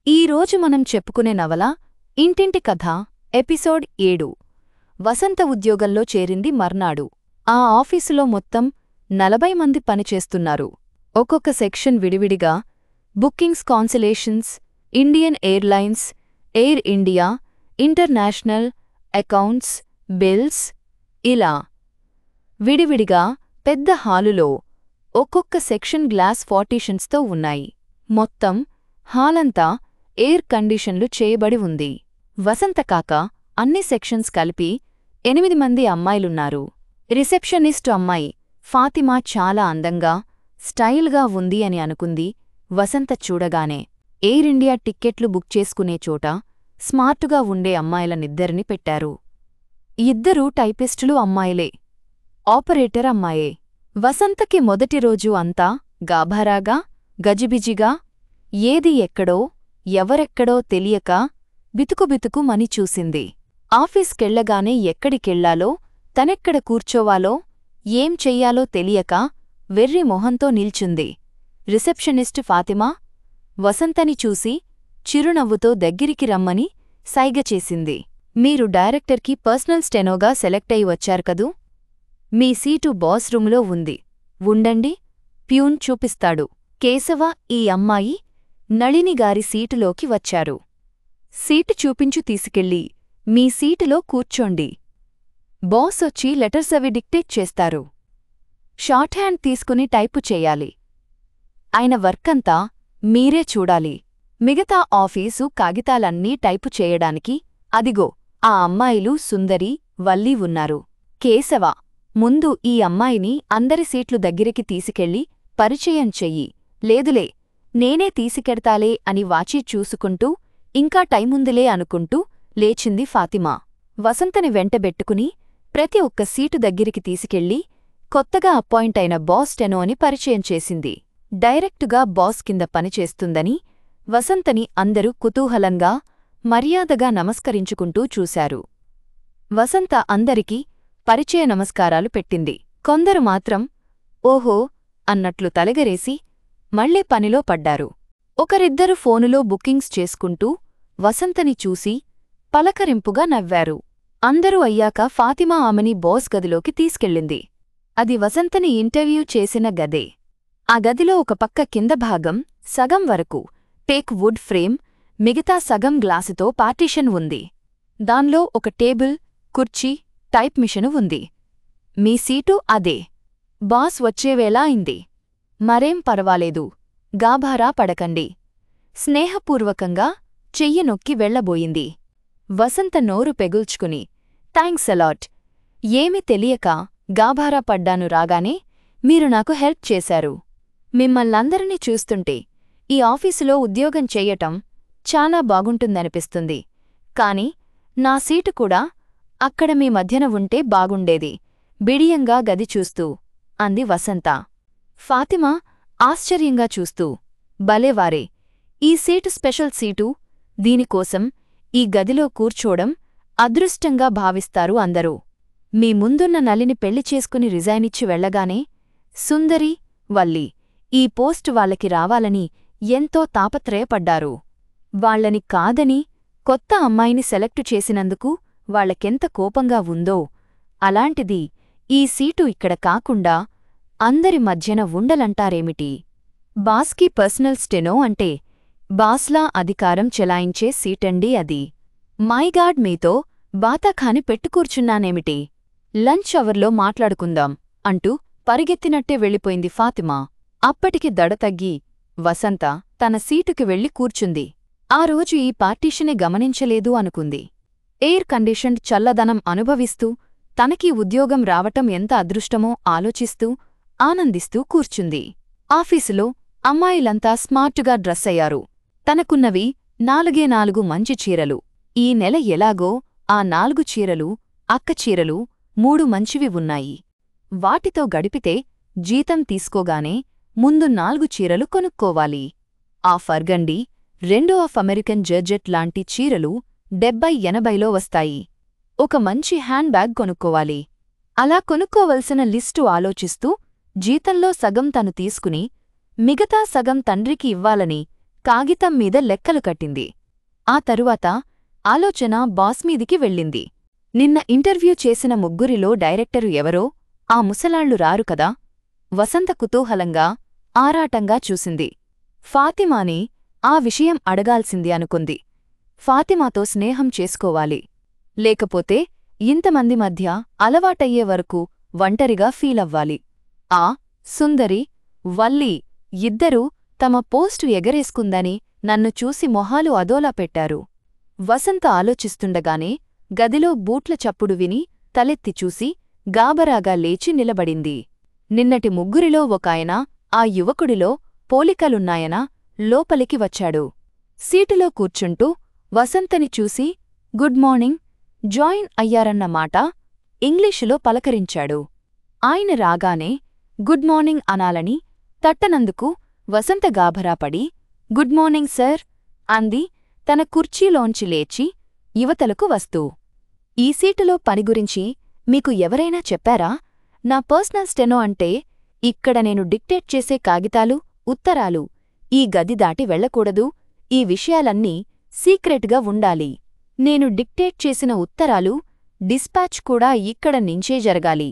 ఈరోజు మనం చెప్పుకునే నవల ఇంటింటి కథ ఎపిసోడ్ 7. వసంత ఉద్యోగంలో చేరింది మర్నాడు. ఆ ఆఫీసులో మొత్తం 40 మంది పనిచేస్తున్నారు. ఒక్కొక్క సెక్షన్ విడివిడిగా bookings, cancellations, Indian Airlines, Air India, international, accounts, bills, ఇలా విడివిడిగా పెద్ద హాలులో ఒక్కొక్క సెక్షన్ గ్లాస్ పార్టీషన్స్తో ఉన్నాయి. మొత్తం హాలంతా ఎయిర్ కండిషన్లు చేయబడి ఉంది. వసంత కాక అన్ని సెక్షన్స్ కలిపి 8 మంది అమ్మాయిలున్నారు. రిసెప్షనిస్టు అమ్మాయి ఫాతిమా చాలా అందంగా, స్టైల్గా ఉంది అని అనుకుంది వసంత చూడగానే. ఎయిర్ ఇండియా టిక్కెట్లు బుక్ చేసుకునే చోట స్మార్టుగా ఉండే అమ్మాయిలనిద్దరిని పెట్టారు. ఇద్దరూ టైపిస్టులు అమ్మాయిలే, ఆపరేటర్ అమ్మాయే. వసంతకి మొదటి రోజు అంతా గాభరాగా, గజిబిజిగా, ఏది ఎక్కడో ఎవరెక్కడో తెలియక బితుకుబితుకుమని చూసింది. ఆఫీస్కెళ్లగానే ఎక్కడికెళ్లాలో, తనెక్కడ కూర్చోవాలో, ఏం చెయ్యాలో తెలియక వెర్రి మొహంతో నిల్చుంది. రిసెప్షనిస్టు ఫాతిమా వసంతని చూసి చిరునవ్వుతో దగ్గరికి రమ్మని సైగ చేసింది. మీరు డైరెక్టర్కి పర్సనల్ స్టెనోగా సెలెక్ట్ అయి వచ్చారు కదూ? మీ సీటు బాస్ రూములో ఉంది. ఉండండి, ప్యూన్ చూపిస్తాడు. కేశవ ఈ అమ్మాయి నళినిగారి సీటులోకి వచ్చారు. సీటు చూపించు తీసుకెళ్ళి మీ సీటులో కూర్చోండి. బాస్ వచ్చి లెటర్స్ అవి డిక్టేట్ చేస్తారు. షార్ట్ హ్యాండ్ తీసుకుని టైపు చెయ్యాలి. ఆయన వర్కంతా మీరే చూడాలి. మిగతా ఆఫీసు కాగితాలన్నీ టైపు చేయడానికి అదిగో ఆ అమ్మాయిలు సుందరి, వల్లి ఉన్నారు. కేశవ ముందు ఈ అమ్మాయిని అందరి సీట్లు దగ్గరికి తీసుకెళ్ళి పరిచయం చెయ్యి. లేదులే నేనే తీసుకెడతాలే అని వాచి చూసుకుంటూ ఇంకా టైముందిలే అనుకుంటూ లేచింది ఫాతిమా. వసంతని వెంటబెట్టుకుని ప్రతి ఒక్క సీటు దగ్గరికి తీసుకెళ్ళి కొత్తగా అపాయింట్ అయిన బాస్ స్టెనో అని పరిచయం చేసింది. డైరెక్టుగా బాస్ కింద పనిచేస్తుందని వసంతని అందరూ కుతూహలంగా, మర్యాదగా నమస్కరించుకుంటూ చూశారు. వసంత అందరికీ పరిచయ నమస్కారాలు పెట్టింది. కొందరు మాత్రం ఓహో అన్నట్లు తలగరేసి మళ్లీ పనిలో పడ్డారు. ఒకరిద్దరు ఫోనులో బుకింగ్స్ చేసుకుంటూ వసంతని చూసి పలకరింపుగా నవ్వారు. అందరూ అయ్యాక ఫాతిమా ఆమెని బాస్ గదిలోకి తీసుకెళ్ళింది. అది వసంతని ఇంటర్వ్యూ చేసిన గదే. ఆ గదిలో ఒక పక్క కింద భాగం సగం వరకు టేక్ వుడ్ ఫ్రేమ్, మిగతా సగం గ్లాసుతో పార్టీషన్ ఉంది. దాన్లో ఒక టేబుల్, కుర్చీ, టైప్ మిషను ఉంది. మీ సీటు అదే. బాస్ వచ్చేవేళ అయింది. మరేం పర్వాలేదు, గాభారా పడకండి. స్నేహపూర్వకంగా చెయ్యి నొక్కి వెళ్లబోయింది. వసంత నోరు పెగుల్చుకుని థాంక్స్ అలాట్. ఏమీ తెలియక గాభారా పడ్డాను రాగానే మీరు నాకు హెల్ప్ చేశారు. మిమ్మల్నందరినీ చూస్తుంటే ఈ ఆఫీసులో ఉద్యోగం చెయ్యటం చాలా బాగుంటుందనిపిస్తుంది. కాని నా సీటు కూడా అక్కడ మీ మధ్యన ఉంటే బాగుండేది బిడియంగా గది చూస్తూ అంది వసంత. ఫాతిమా ఆశ్చర్యంగా చూస్తూ భలేవారే, ఈ సీటు స్పెషల్ సీటు, దీనికోసం ఈ గదిలో కూర్చోవడం అదృష్టంగా భావిస్తారు అందరూ. మీ ముందున్న నలిని పెళ్లి చేసుకుని రిజైనిచ్చి వెళ్లగానే సుందరి, వల్లి ఈ పోస్టు వాళ్ళకి రావాలని ఎంతో తాపత్రయపడ్డారు. వాళ్లని కాదని కొత్త అమ్మాయిని సెలెక్టు చేసినందుకు వాళ్లకెంత కోపంగా ఉందో, అలాంటిది ఈ సీటు ఇక్కడ కాకుండా అందరి మధ్యన ఉండాలంటారేమిటి? బాస్కి పర్సనల్ స్టెనో అంటే బాస్లా అధికారం చెలాయించే సీటండి అది. మైగాడ్ మీతో బాతాఖాని పెట్టుకూర్చున్నానేమిటి? లంచ్ అవర్లో మాట్లాడుకుందాం అంటూ పరిగెత్తినట్టే వెళ్ళిపోయింది ఫాతిమా. అప్పటికి దడతగ్గి వసంత తన సీటుకి వెళ్లి కూర్చుంది. ఆ రోజు ఈ పార్టీషనే గమనించలేదు అనుకుంది. ఎయిర్ కండిషన్డ్ చల్లదనం అనుభవిస్తూ తనకీ ఉద్యోగం రావటం ఎంత అదృష్టమో ఆలోచిస్తూ ఆనందిస్తూ కూర్చుంది. ఆఫీసులో అమ్మాయిలంతా స్మార్టుగా డ్రెస్ అయ్యారు. తనకున్నవి 4 మంచి చీరలు. ఈ నెల ఎలాగో ఆ 4 చీరలు అక్క చీరలు 3 మంచివి ఉన్నాయి. వాటితో గడిపితే జీతం తీసుకోగానే ముందు 4 చీరలు కొనుక్కోవాలి. ఆ ఫర్గండి, 2 ఆఫ్ అమెరికన్ జర్జెట్ లాంటి చీరలు 70-80లో వస్తాయి. ఒక మంచి హ్యాండ్ బ్యాగ్ కొనుక్కోవాలి. అలా కొనుక్కోవలసిన లిస్టు ఆలోచిస్తూ జీతంలో సగం తను తీసుకుని మిగతా సగం తండ్రికి ఇవ్వాలని కాగితం మీద లెక్కలు కట్టింది. ఆ తరువాత ఆలోచన బాస్ మీదికి వెళ్ళింది. నిన్న ఇంటర్వ్యూ చేసిన ముగ్గురిలో డైరెక్టరు ఎవరో ఆ ముసలాళ్లు రారు కదా? వసంత కుతూహలంగా, ఆరాటంగా చూసింది. ఫాతిమాని ఆ విషయం అడగాల్సింది అనుకుంది. ఫాతిమాతో స్నేహం చేసుకోవాలి. లేకపోతే ఇంతమంది మధ్య అలవాటయ్యే వరకు ఒంటరిగా ఫీలవ్వాలి. ఆ సుందరి, వల్లి ఇద్దరూ తమ పోస్టు ఎగరేసుకుందని నన్ను చూసి మొహాలు అదోలా పెట్టారు. వసంత ఆలోచిస్తుండగానే గదిలో బూట్ల చప్పుడు విని తలెత్తి చూసి గాబరాగా లేచి నిలబడింది. నిన్నటి ముగ్గురిలో ఒకాయన ఆ యువకుడిలో పోలికలున్నాయన లోపలికి వచ్చాడు. సీటులో కూర్చుంటూ వసంతని చూసి గుడ్ మార్నింగ్, జాయిన్ అయ్యారన్న మాట ఇంగ్లీషులో పలకరించాడు. ఆయన రాగానే గుడ్ మార్నింగ్ అనాలని తట్టనందుకు వసంత గాభరాపడి గుడ్ మార్నింగ్ సార్ అంది తన కుర్చీలోంచి లేచి యువతలకు వస్తూ. ఈ సీటులో పని గురించి మీకు ఎవరైనా చెప్పారా? నా పర్సనల్ స్టెనో అంటే ఇక్కడ నేను డిక్టేట్ చేసే కాగితాలు, ఉత్తరాలు ఈ గది దాటి వెళ్లకూడదు. ఈ విషయాలన్నీ సీక్రెట్గా ఉండాలి. నేను డిక్టేట్ చేసిన ఉత్తరాలు డిస్పాచ్ కూడా ఇక్కడ నించే జరగాలి.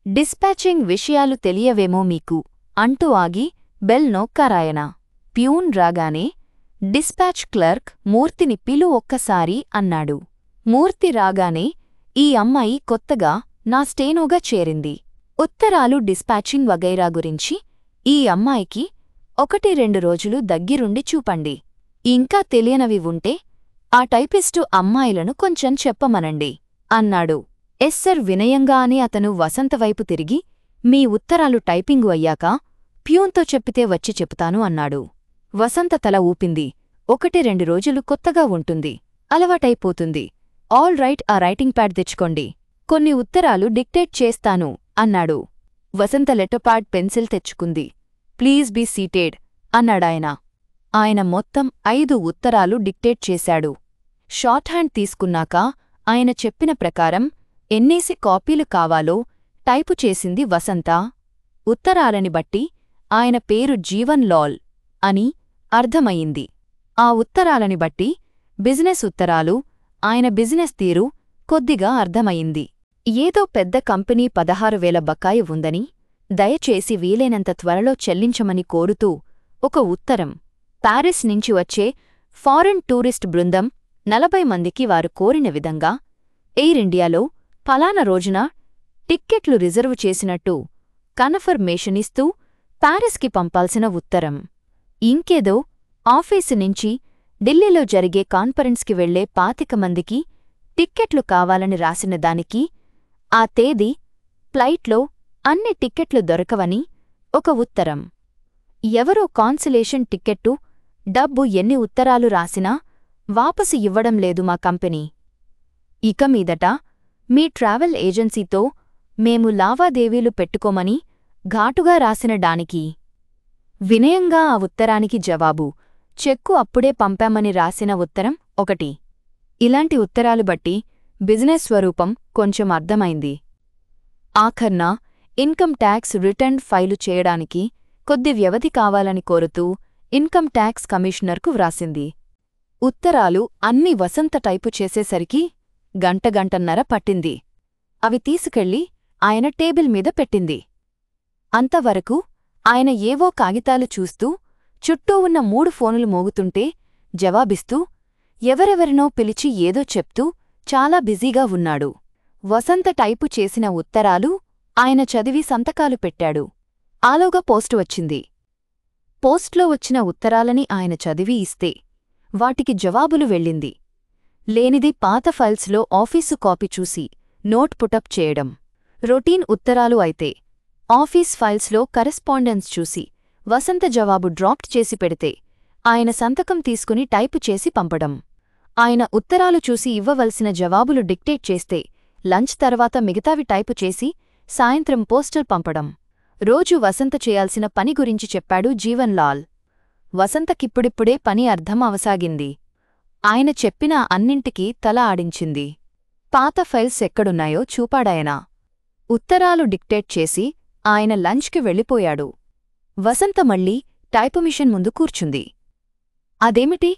డిస్పాచింగ్ విషయాలు తెలియవేమో మీకు అంటూ ఆగి బెల్ నొక్కారాయన. ప్యూన్ రాగానే డిస్పాచ్ క్లర్క్ మూర్తిని పిలు ఒక్కసారి అన్నాడు. మూర్తి రాగానే ఈ అమ్మాయి కొత్తగా నా స్టేనోగా చేరింది. ఉత్తరాలు డిస్పాచింగ్ వగైరా గురించి ఈ అమ్మాయికి 1-2 రోజులు దగ్గిరుండి చూపండి. ఇంకా తెలియనవి ఉంటే ఆ టైపిస్టు అమ్మాయిలను కొంచెం చెప్పమనండి అన్నాడు. ఎస్సర్ వినయంగా అని అతను వసంతవైపు తిరిగి మీ ఉత్తరాలు టైపింగు అయ్యాక ప్యూన్తో చెప్పితే వచ్చి చెప్తాను అన్నాడు. వసంత తల ఊపింది. 1-2 రోజులు కొత్తగా ఉంటుంది, అలవాటైపోతుంది. ఆల్ రైట్, ఆ రైటింగ్ ప్యాడ్ తెచ్చుకోండి. కొన్ని ఉత్తరాలు డిక్టేట్ చేస్తాను అన్నాడు. వసంత లెటర్ప్యాడ్ పెన్సిల్ తెచ్చుకుంది. ప్లీజ్ బీ సీటెడ్ అన్నాడాయన. ఆయన మొత్తం 5 ఉత్తరాలు డిక్టేట్ చేశాడు. షార్ట్ హ్యాండ్ తీసుకున్నాక ఆయన చెప్పిన ప్రకారం ఎన్నేసి కాపీలు కావాలో టైపు చేసింది వసంత. ఉత్తరాలని బట్టి ఆయన పేరు జీవన్ లాల్ అని అర్థమయింది. ఆ ఉత్తరాలని బట్టి బిజినెస్ ఉత్తరాలు, ఆయన బిజినెస్ తీరు కొద్దిగా అర్థమయింది. ఏదో పెద్ద కంపెనీ 16,000 బకాయి ఉందని, దయచేసి వీలైనంత త్వరలో చెల్లించమని కోరుతూ ఒక ఉత్తరం. పారిస్ నుంచి వచ్చే ఫారిన్ టూరిస్ట్ బృందం 40 మందికి వారు కోరిన విధంగా ఎయిర్ ఇండియాలో ఫలానా రోజున టిక్కెట్లు రిజర్వు చేసినట్టు కన్ఫర్మేషన్ ఇస్తూ పారిస్కి పంపాల్సిన ఉత్తరం. ఇంకేదో ఆఫీసు నుంచి ఢిల్లీలో జరిగే కాన్ఫరెన్స్కి వెళ్లే 25 మందికి టిక్కెట్లు కావాలని రాసిన దానికి ఆ తేదీ, ఫ్లైట్లో అన్ని టిక్కెట్లు దొరకవని ఒక ఉత్తరం. ఎవరో కాన్సులేషన్ టిక్కెట్టు, డబ్బు ఎన్ని ఉత్తరాలు రాసినా వాపసు ఇవ్వడం లేదు మా కంపెనీ. ఇక మీదట మీ ట్రావెల్ ఏజెన్సీతో మేము లావాదేవీలు పెట్టుకోమని ఘాటుగా రాసిన డానికి. వినయంగా ఆ ఉత్తరానికి జవాబు, చెక్కు అప్పుడే పంపామని రాసిన ఉత్తరం 1. ఇలాంటి ఉత్తరాలు బట్టి బిజినెస్ స్వరూపం కొంచెం అర్థమైంది. ఆఖర్న ఇన్కమ్ ట్యాక్స్ రిటర్న్ ఫైలు చేయడానికి కొద్ది వ్యవధి కావాలని కోరుతూ ఇన్కమ్ ట్యాక్స్ కమిషనర్కు వ్రాసింది. ఉత్తరాలు అన్ని వసంత టైపు చేసేసరికి గంటన్నర పట్టింది. అవి తీసుకెళ్లి ఆయన టేబుల్ మీద పెట్టింది. అంతవరకు ఆయన ఏవో కాగితాలు చూస్తూ, చుట్టూ ఉన్న 3 ఫోనులు మోగుతుంటే జవాబిస్తూ, ఎవరెవరినో పిలిచి ఏదో చెప్తూ చాలా బిజీగా ఉన్నాడు. వసంత టైపు చేసిన ఉత్తరాలు ఆయన చదివి సంతకాలు పెట్టాడు. ఆలోగా పోస్టు వచ్చింది. పోస్ట్లో వచ్చిన ఉత్తరాలని ఆయన చదివి ఇస్తే వాటికి జవాబులు వెళ్ళింది. లేనిది పాత ఫైల్స్లో ఆఫీసు కాపీ చూసి నోట్ పుటప్ చేయడం. రొటీన్ ఉత్తరాలు అయితే ఆఫీస్ ఫైల్స్లో కరెస్పాండెన్స్ చూసి వసంత జవాబు డ్రాప్ట్ చేసి పెడితే ఆయన సంతకం తీసుకుని టైపు చేసి పంపడం. ఆయన ఉత్తరాలు చూసి ఇవ్వవలసిన జవాబులు డిక్టేట్ చేస్తే లంచ్ తర్వాత మిగతావి టైపు చేసి సాయంత్రం పోస్టల్ పంపడం. రోజూ వసంత చేయాల్సిన పని గురించి చెప్పాడు జీవన్ లాల్. వసంతకిప్పుడిప్పుడే పని అర్థం అవసాగింది. ఆయన చెప్పిన అన్నింటికీ తల ఆడించింది. పాత ఫైల్స్ ఎక్కడున్నాయో చూపాడాయన. ఉత్తరాలు డిక్టేట్ చేసి ఆయన లంచ్కి వెళ్ళిపోయాడు. వసంత మళ్ళీ టైపుమిషన్ ముందు కూర్చుంది. అదేమిటి?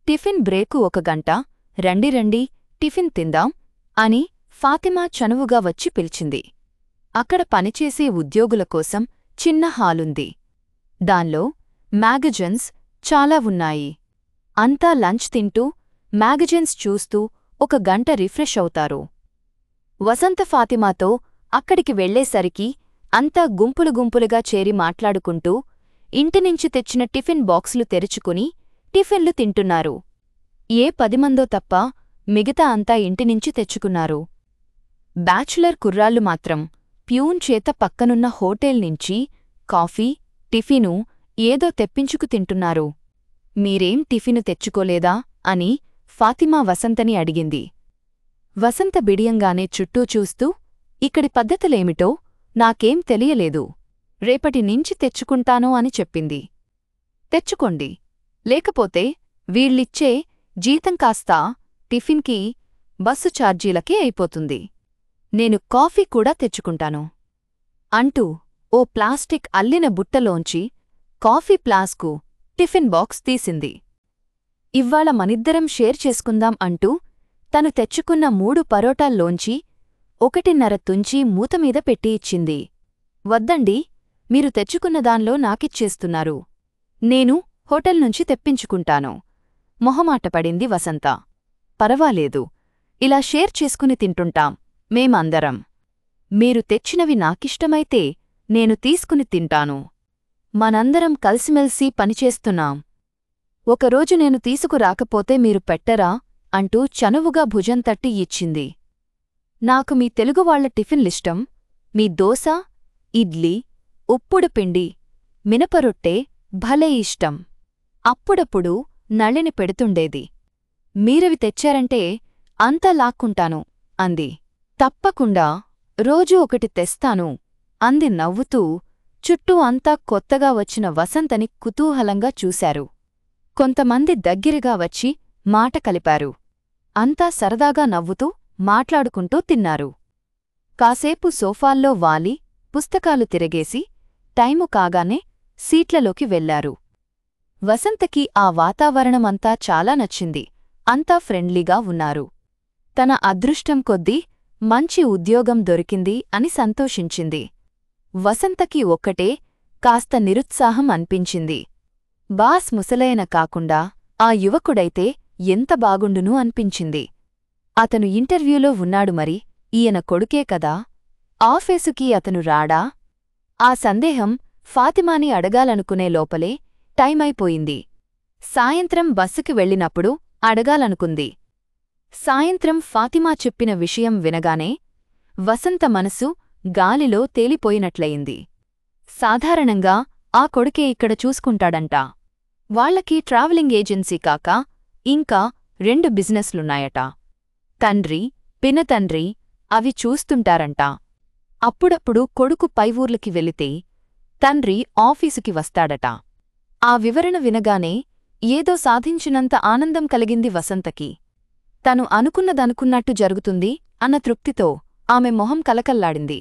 టిఫిన్ బ్రేకు 1 గంట, రండి రండి టిఫిన్ తిందాం అని ఫాతిమా చనువుగా వచ్చి పిలిచింది. అక్కడ పనిచేసే ఉద్యోగుల కోసం చిన్న హాలుంది. దాన్లో మ్యాగజైన్స్ చాలా ఉన్నాయి. అంతా లంచ్ తింటూ మ్యాగజైన్స్ చూస్తూ 1 గంట రిఫ్రెష్ అవుతారు. వసంత ఫాతిమాతో అక్కడికి వెళ్లేసరికి అంతా గుంపులు గుంపులుగా చేరి మాట్లాడుకుంటూ ఇంటినుంచి తెచ్చిన టిఫిన్ బాక్సులు తెరుచుకుని టిఫిన్లు తింటున్నారు. ఏ 10 మందో తప్ప మిగతా అంతా ఇంటినుంచి తెచ్చుకున్నారు. బ్యాచులర్ కుర్రాళ్ళు మాత్రం ప్యూన్ చేత పక్కనున్న హోటల్ నుంచి కాఫీ, టిఫిను ఏదో తెప్పించుకు తింటున్నారు. మీరేం టిఫిను తెచ్చుకోలేదా అని ఫాతిమా వసంతని అడిగింది. వసంత బిడియంగానే చుట్టూ చూస్తూ, ఇక్కడి పద్ధతులేమిటో నాకేం తెలియలేదు. రేపటి నుంచి తెచ్చుకుంటాను అని చెప్పింది. తెచ్చుకోండి, లేకపోతే వీళ్ళిచ్చే జీతం కాస్త టిఫిన్కి, బస్సు ఛార్జీలకే అయిపోతుంది. నేను కాఫీ కూడా తెచ్చుకుంటాను అంటూ ఓ ప్లాస్టిక్ అల్లిన బుట్టలోంచి కాఫీ ప్లాస్కు, టిఫిన్ బాక్స్ తీసింది. ఇవ్వాళ మనిద్దరం షేర్ చేసుకుందాం అంటూ తను తెచ్చుకున్న 3 పరోటాల్లోంచి 1.5 తుంచి మూతమీద పెట్టి ఇచ్చింది. వద్దండి, మీరు తెచ్చుకున్న దాన్లో నాకిచ్చేస్తున్నారు. నేను హోటల్ నుంచి తెప్పించుకుంటాను మొహమాటపడింది వసంత. పరవాలేదు, ఇలా షేర్ చేసుకుని తింటుంటాం మేమందరం. మీరు తెచ్చినవి నాకిష్టమైతే నేను తీసుకుని తింటాను. మనందరం కలిసిమెల్సి పనిచేస్తున్నాం. ఒకరోజు నేను తీసుకురాకపోతే మీరు పెట్టరా అంటూ చనువుగా భుజం తట్టి ఇచ్చింది. నాకు మీ తెలుగువాళ్ల టిఫిన్లిష్టం. మీ దోశ, ఇడ్లీ, ఉప్పుడు పిండి, మినపరొట్టె భలే ఇష్టం. అప్పుడప్పుడు నళిని పెడుతుండేది. మీరవి తెచ్చారంటే అంతా లాక్కుంటాను అంది. తప్పకుండా రోజూ ఒకటి తెస్తాను అంది నవ్వుతూ. చుట్టూ అంతా కొత్తగా వచ్చిన వసంతని కుతూహలంగా చూశారు. కొంతమంది దగ్గరగా వచ్చి మాట కలిపారు. అంతా సరదాగా నవ్వుతూ మాట్లాడుకుంటూ తిన్నారు. కాసేపు సోఫాల్లో వాలి పుస్తకాలు తిరగేసి టైము కాగానే సీట్లలోకి వెళ్లారు. వసంతకి ఆ వాతావరణమంతా చాలా నచ్చింది. అంతా ఫ్రెండ్లీగా ఉన్నారు. తన అదృష్టం కొద్దీ మంచి ఉద్యోగం దొరికింది అని సంతోషించింది. వసంతకి ఒక్కటే కాస్త నిరుత్సాహం అనిపించింది. బాస్ ముసలయన కాకుండా ఆ యువకుడైతే ఎంత బాగుండును అనిపించింది. అతను ఇంటర్వ్యూలో ఉన్నాడు, మరి ఈయన కొడుకే కదా, ఆఫీసుకి అతను రాడా? ఆ సందేహం ఫాతిమాని అడగాలనుకునే లోపలే టైమైపోయింది. సాయంత్రం బస్సుకి వెళ్ళినప్పుడు అడగాలనుకుంది. సాయంత్రం ఫాతిమా చెప్పిన విషయం వినగానే వసంత మనసు గాలిలో తేలిపోయినట్లయింది. సాధారణంగా ఆ కొడుకే ఇక్కడ చూసుకుంటాడంట. వాళ్లకి ట్రావెలింగ్ ఏజెన్సీ కాక ఇంకా 2 బిజినెస్లున్నాయట. తండ్రి, పినతండ్రి అవి చూస్తుంటారంట. అప్పుడప్పుడు కొడుకు పై ఊర్లకి వెళితే తండ్రి ఆఫీసుకి వస్తాడట. ఆ వివరణ వినగానే ఏదో సాధించినంత ఆనందం కలిగింది వసంతకి. తను అనుకున్నదనుకున్నట్టు జరుగుతుంది అన్న తృప్తితో ఆమె మొహం కలకల్లాడింది.